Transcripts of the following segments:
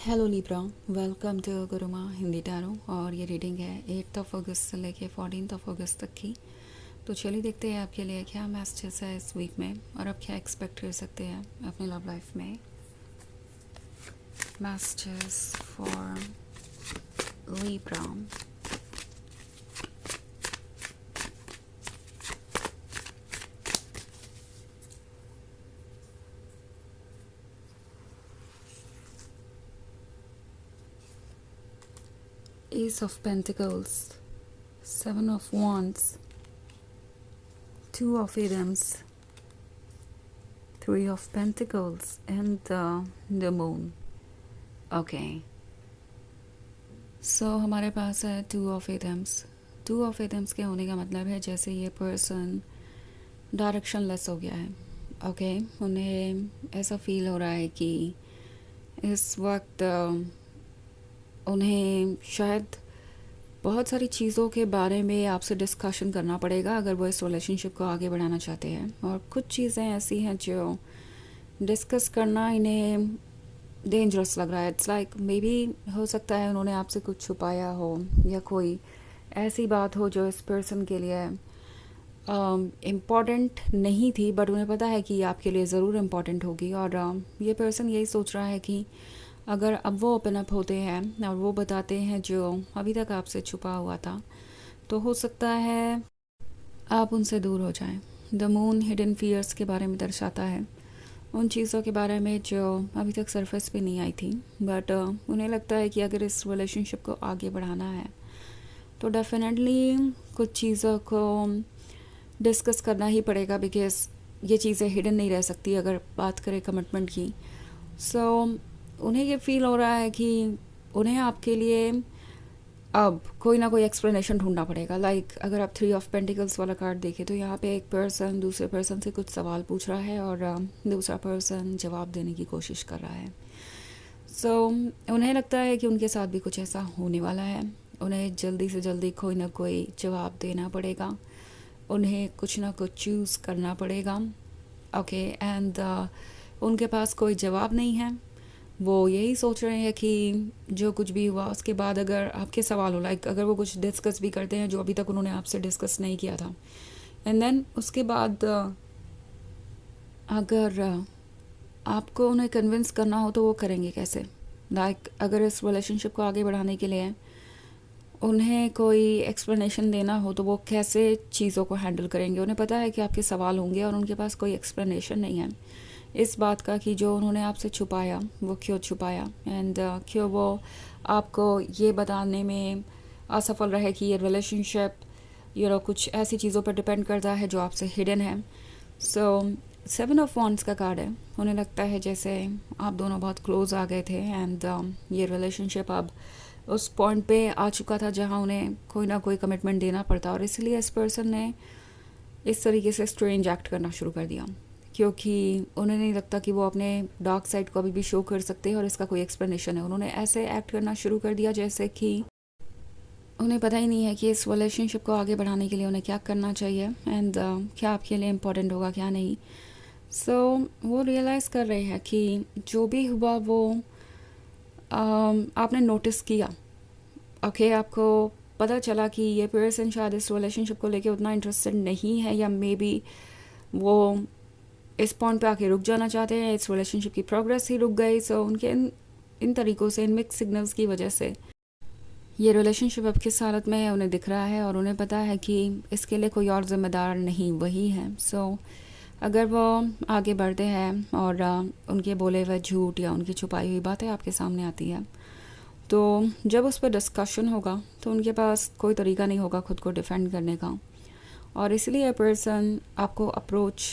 Hello Libra, welcome to Gurumaa Hindi tarot. और ये reading है 8 अगस्त से लेके 14 अगस्त तक की। तो चलिए देखते हैं आपके लिए क्या मैसेजेस है इस वीक में और आप क्या एक्सपेक्ट कर सकते हैं अपने लव लाइफ में। Messages for Libra. Ace of Pentacles, Seven of Wands, Two of Items, Three of Pentacles and the Moon. Okay. So हमारे पास है टू ऑफ एथम्स। टू ऑफ एथम्स के होने का मतलब है जैसे ये पर्सन डायरेक्शन लेस हो गया है। ओके उन्हें ऐसा फील हो रहा है कि इस वक्त उन्हें शायद बहुत सारी चीज़ों के बारे में आपसे डिस्कशन करना पड़ेगा अगर वो इस रिलेशनशिप को आगे बढ़ाना चाहते हैं। और कुछ चीज़ें ऐसी हैं जो डिस्कस करना इन्हें डेंजरस लग रहा है। इट्स लाइक मे बी हो सकता है उन्होंने आपसे कुछ छुपाया हो या कोई ऐसी बात हो जो इस पर्सन के लिए इम्पॉर्टेंट नहीं थी, बट उन्हें पता है कि आपके लिए ज़रूर इम्पॉर्टेंट होगी। और ये पर्सन यही सोच रहा है कि अगर अब वो ओपन अप होते हैं और वो बताते हैं जो अभी तक आपसे छुपा हुआ था, तो हो सकता है आप उनसे दूर हो जाएं। द मून हिडन फियर्स के बारे में दर्शाता है, उन चीज़ों के बारे में जो अभी तक सरफेस पे नहीं आई थी, बट उन्हें लगता है कि अगर इस रिलेशनशिप को आगे बढ़ाना है तो डेफिनेटली कुछ चीज़ों को डिस्कस करना ही पड़ेगा, बिकॉज ये चीज़ें हिडन नहीं रह सकती अगर बात करें कमिटमेंट की। सो उन्हें ये फील हो रहा है कि उन्हें आपके लिए अब कोई ना कोई एक्सप्लेनेशन ढूंढना पड़ेगा। लाइक अगर आप थ्री ऑफ पेंटिकल्स वाला कार्ड देखें तो यहाँ पे एक पर्सन दूसरे पर्सन से कुछ सवाल पूछ रहा है और दूसरा पर्सन जवाब देने की कोशिश कर रहा है। सो उन्हें लगता है कि उनके साथ भी कुछ ऐसा होने वाला है। उन्हें जल्दी से जल्दी कोई ना कोई जवाब देना पड़ेगा, उन्हें कुछ ना कुछ चूज़ करना पड़ेगा। ओके एंड उनके पास कोई जवाब नहीं है। वो यही सोच रहे हैं कि जो कुछ भी हुआ उसके बाद अगर आपके सवाल हो, लाइक अगर वो कुछ डिस्कस भी करते हैं जो अभी तक उन्होंने आपसे डिस्कस नहीं किया था, एंड देन उसके बाद अगर आपको उन्हें कन्विंस करना हो तो वो करेंगे कैसे। लाइक अगर इस रिलेशनशिप को आगे बढ़ाने के लिए उन्हें कोई एक्सप्लेनेशन देना हो तो वो कैसे चीज़ों को हैंडल करेंगे। उन्हें पता है कि आपके सवाल होंगे और उनके पास कोई एक्सप्लेनेशन नहीं है इस बात का कि जो उन्होंने आपसे छुपाया वो क्यों छुपाया, एंड क्यों वो आपको ये बताने में असफल रहे कि ये रिलेशनशिप कुछ ऐसी चीज़ों पर डिपेंड करता है जो आपसे हिडन है। सो सेवन ऑफ वॉन्ड्स का कार्ड है। उन्हें लगता है जैसे आप दोनों बहुत क्लोज आ गए थे एंड ये रिलेशनशिप अब उस पॉइंट पे आ चुका था जहाँ उन्हें कोई ना कोई कमिटमेंट देना पड़ता, और इसलिए इस पर्सन ने इस तरीके से स्ट्रेंज एक्ट करना शुरू कर दिया क्योंकि उन्हें नहीं लगता कि वो अपने डार्क साइड को अभी भी शो कर सकते हैं और इसका कोई एक्सप्लेनेशन है। उन्होंने ऐसे एक्ट करना शुरू कर दिया जैसे कि उन्हें पता ही नहीं है कि इस रिलेशनशिप को आगे बढ़ाने के लिए उन्हें क्या करना चाहिए एंड क्या आपके लिए इम्पोर्टेंट होगा क्या नहीं। सो वो रियलाइज़ कर रहे हैं कि जो भी हुआ वो आपने नोटिस किया। ओके आपको पता चला कि ये पर्सन शायद इस रिलेशनशिप को लेके उतना इंटरेस्टेड नहीं है, या मे बी वो इस पॉइंट पे आके रुक जाना चाहते हैं, इस रिलेशनशिप की प्रोग्रेस ही रुक गई। सो उनके इन तरीक़ों से, इन मिक्स सिग्नल्स की वजह से ये रिलेशनशिप अब किस हालत में है उन्हें दिख रहा है, और उन्हें पता है कि इसके लिए कोई और ज़िम्मेदार नहीं वही है। सो अगर वो आगे बढ़ते हैं और उनके बोले हुए झूठ या उनकी छुपाई हुई बातें आपके सामने आती है, तो जब उस पर डिस्कशन होगा तो उनके पास कोई तरीका नहीं होगा खुद को डिफेंड करने का, और इसलिए पर्सन आपको अप्रोच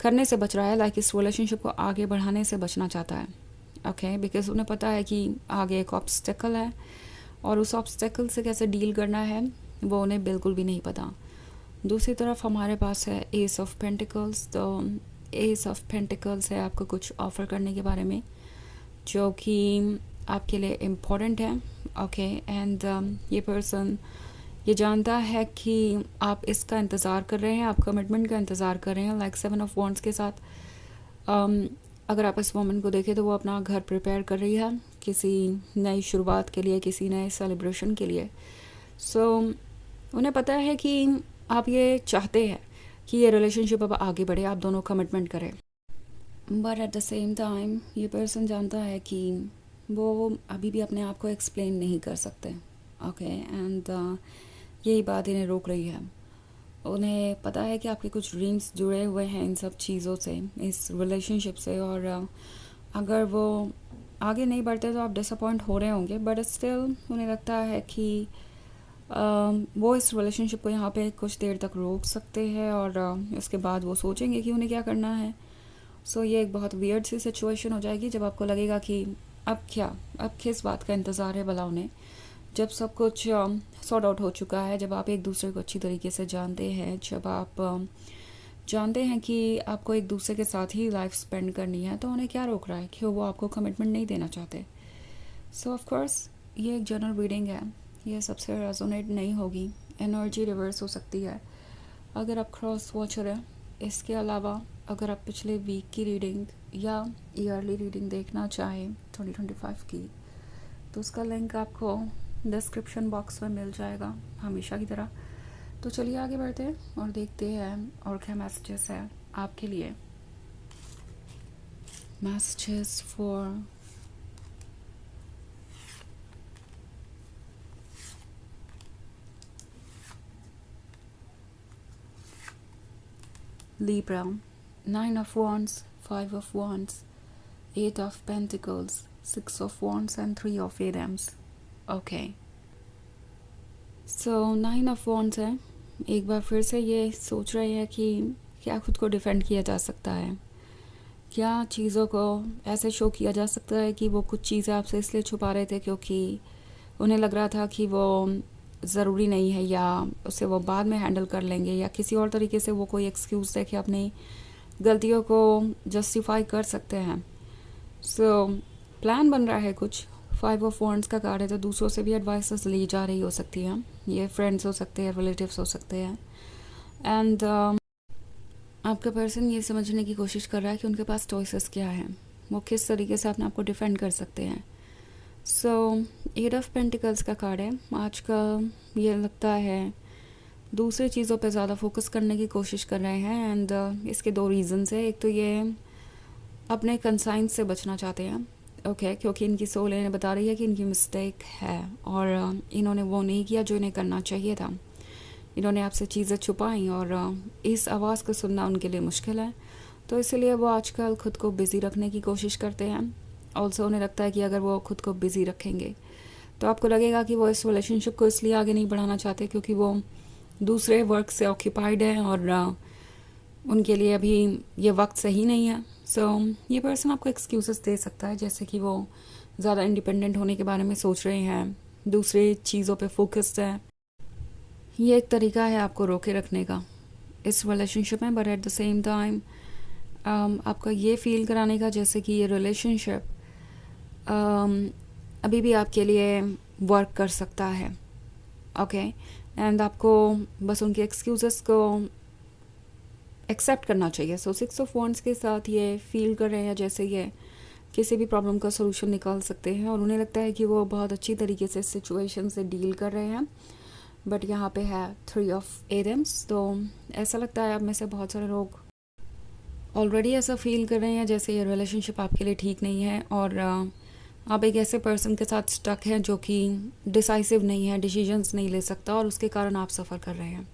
करने से बच रहा है। लाइक इस रिलेशनशिप को आगे बढ़ाने से बचना चाहता है। ओके बिकॉज उन्हें पता है कि आगे एक ऑब्स्टेकल है और उस ऑब्स्टेकल से कैसे डील करना है वो उन्हें बिल्कुल भी नहीं पता। दूसरी तरफ हमारे पास है एस ऑफ पेंटिकल्स। तो एस ऑफ पेंटिकल्स है आपको कुछ ऑफ़र करने के बारे में जो कि आपके लिए इम्पोर्टेंट है। ओके एंड ये पर्सन ये जानता है कि आप इसका इंतज़ार कर रहे हैं, आप कमिटमेंट का इंतज़ार कर रहे हैं। लाइक सेवन ऑफ वॉन्ड्स के साथ अगर आप इस वोमन को देखें तो वो अपना घर प्रिपेयर कर रही है किसी नई शुरुआत के लिए, किसी नए सेलिब्रेशन के लिए। सो उन्हें पता है कि आप ये चाहते हैं कि ये रिलेशनशिप अब आगे बढ़े, आप दोनों कमिटमेंट करें, but at the same time ये पर्सन जानता है कि वो अभी भी अपने आप को एक्सप्लेन नहीं कर सकते। ओके, एंड यही बात इन्हें रोक रही है। उन्हें पता है कि आपके कुछ ड्रीम्स जुड़े हुए हैं इन सब चीज़ों से, इस रिलेशनशिप से, और अगर वो आगे नहीं बढ़ते तो आप डिसअपॉइंट हो रहे होंगे, बट स्टिल उन्हें लगता है कि वो इस रिलेशनशिप को यहाँ पे कुछ देर तक रोक सकते हैं, और इसके बाद वो सोचेंगे कि उन्हें क्या करना है। सो ये एक बहुत वियर्ड सी सिचुएशन हो जाएगी जब आपको लगेगा कि अब क्या, अब किस बात का इंतज़ार है भला उन्हें, जब सब कुछ सॉर्ट आउट हो चुका है, जब आप एक दूसरे को अच्छी तरीके से जानते हैं, जब आप जानते हैं कि आपको एक दूसरे के साथ ही लाइफ स्पेंड करनी है, तो उन्हें क्या रोक रहा है कि वो आपको कमिटमेंट नहीं देना चाहते। सो ऑफ कोर्स ये एक जनरल रीडिंग है, ये सबसे रेजोनेट नहीं होगी, एनर्जी रिवर्स हो सकती है अगर आप क्रॉस वॉचर हैं। इसके अलावा अगर आप पिछले वीक की रीडिंग या ईयरली रीडिंग देखना चाहें 2025 की, तो उसका लिंक आपको डिस्क्रिप्शन बॉक्स में मिल जाएगा हमेशा की तरह। तो चलिए आगे बढ़ते हैं और देखते हैं और क्या मैसेजेस है आपके लिए। Messages for Libra, 9 of Wands, 5 of Wands, 8 of Pentacles, 6 of Wands and 3 of Wands. Okay. So 9 of Wands है, एक बार फिर से ये सोच रहे हैं कि क्या खुद को डिफेंड किया जा सकता है, क्या चीज़ों को ऐसे शो किया जा सकता है कि वो कुछ चीज़ें आपसे इसलिए छुपा रहे थे क्योंकि उन्हें लग रहा था कि वो ज़रूरी नहीं है, या उसे वो बाद में हैंडल कर लेंगे, या किसी और तरीके से वो कोई एक्सक्यूज़ दे के अपनी गलतियों को जस्टिफाई कर सकते हैं। सो प्लान बन रहा है कुछ। 5 ऑफ वॉन्ड्स का कार्ड है, तो दूसरों से भी एडवाइसेस ली जा रही हो सकती हैं, ये फ्रेंड्स हो सकते हैं, रिलेटिव्स हो सकते हैं, एंड आपका पर्सन ये समझने की कोशिश कर रहा है कि उनके पास चॉइसेस क्या हैं, वो किस तरीके से अपने आप को डिफेंड कर सकते हैं। सो 8 ऑफ पेंटिकल्स का कार्ड है, आज का ये लगता है दूसरी चीज़ों पे ज़्यादा फोकस करने की कोशिश कर रहे हैं, एंड इसके 2 रीज़न्स है। एक तो ये अपने कंसाइंस से बचना चाहते हैं, ओके, क्योंकि इनकी सोल इन्हें बता रही है कि इनकी मिस्टेक है और इन्होंने वो नहीं किया जो इन्हें करना चाहिए था, इन्होंने आपसे चीज़ें छुपाई और इस आवाज़ को सुनना उनके लिए मुश्किल है, तो इसलिए वो आजकल खुद को बिज़ी रखने की कोशिश करते हैं। ऑल्सो उन्हें लगता है कि अगर वो खुद को बिज़ी रखेंगे तो आपको लगेगा कि वो इस रिलेशनशिप को इसलिए आगे नहीं बढ़ाना चाहते क्योंकि वो दूसरे वर्क से ऑक्यूपाइड है और उनके लिए अभी ये वक्त सही नहीं है। सो ये पर्सन आपको एक्सक्यूज़ेस दे सकता है, जैसे कि वो ज़्यादा इंडिपेंडेंट होने के बारे में सोच रहे हैं, दूसरी चीज़ों पे फोकस्ड है। ये एक तरीका है आपको रोके रखने का इस रिलेशनशिप में, but at the same time आपका ये फील कराने का जैसे कि ये रिलेशनशिप अभी भी आपके लिए वर्क कर सकता है, ओके, एंड आपको बस उनके एक्सक्यूज़ेस को एक्सेप्ट करना चाहिए। सो 6 ऑफ वॉन्ड्स के साथ ये फील कर रहे हैं जैसे ये किसी भी प्रॉब्लम का सोल्यूशन निकाल सकते हैं, और उन्हें लगता है कि वो बहुत अच्छी तरीके से सिचुएशन से डील कर रहे हैं, बट यहाँ पे है 3 ऑफ एडम्स। तो ऐसा लगता है आप में से बहुत सारे लोग ऑलरेडी ऐसा फील कर रहे हैं जैसे ये रिलेशनशिप आपके लिए ठीक नहीं है, और आप एक ऐसे पर्सन के साथ स्टक हैं जो कि डिसाइसिव नहीं है, डिसीजंस नहीं ले सकता, और उसके कारण आप सफ़र कर रहे हैं।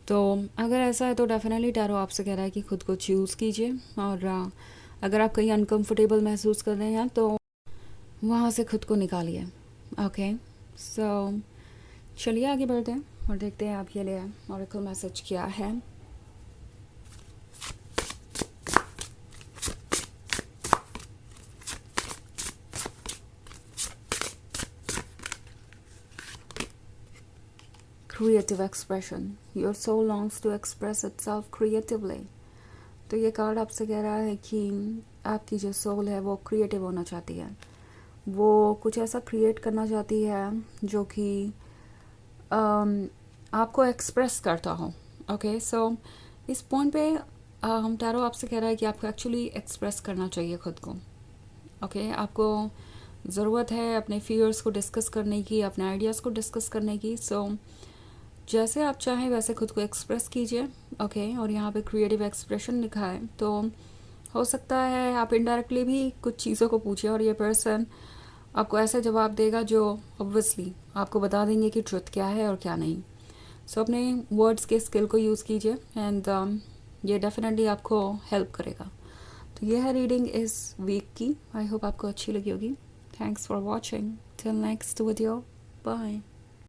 तो अगर ऐसा है तो डेफिनेटली टैरो आपसे कह रहा है कि खुद को चूज़ कीजिए, और अगर आप कहीं अनकंफर्टेबल महसूस कर रहे हैं तो वहाँ से खुद को निकालिए, ओके। सो चलिए आगे बढ़ते हैं और देखते हैं आपके लिए ऑरेकल मैसेज क्या है। Creative expression. Your soul longs to express itself creatively. तो ये कार्ड आपसे कह रहा है कि आपकी जो सोल है वो क्रिएटिव होना चाहती है, वो कुछ ऐसा क्रिएट करना चाहती है जो कि आपको एक्सप्रेस करता हो, ओके। सो इस पॉइंट पे हम टैरो आपसे कह रहा है कि आपको एक्चुअली एक्सप्रेस करना चाहिए खुद को, ओके। आपको ज़रूरत है अपने फियर्स को डिस्कस करने की, अपने आइडियाज़ को डिस्कस करने की। सो जैसे आप चाहें वैसे खुद को एक्सप्रेस कीजिए, ओके। और यहाँ पे क्रिएटिव एक्सप्रेशन लिखा है, तो हो सकता है आप इनडायरेक्टली भी कुछ चीज़ों को पूछिए और ये पर्सन आपको ऐसा जवाब देगा जो ऑब्वियसली आपको बता देंगे कि ट्रुथ क्या है और क्या नहीं। सो अपने वर्ड्स के स्किल को यूज़ कीजिए एंड ये डेफिनेटली आपको हेल्प करेगा। तो ये है रीडिंग इस वीक की। आई होप आपको अच्छी लगी होगी। Thanks for watching. Till next video, bye.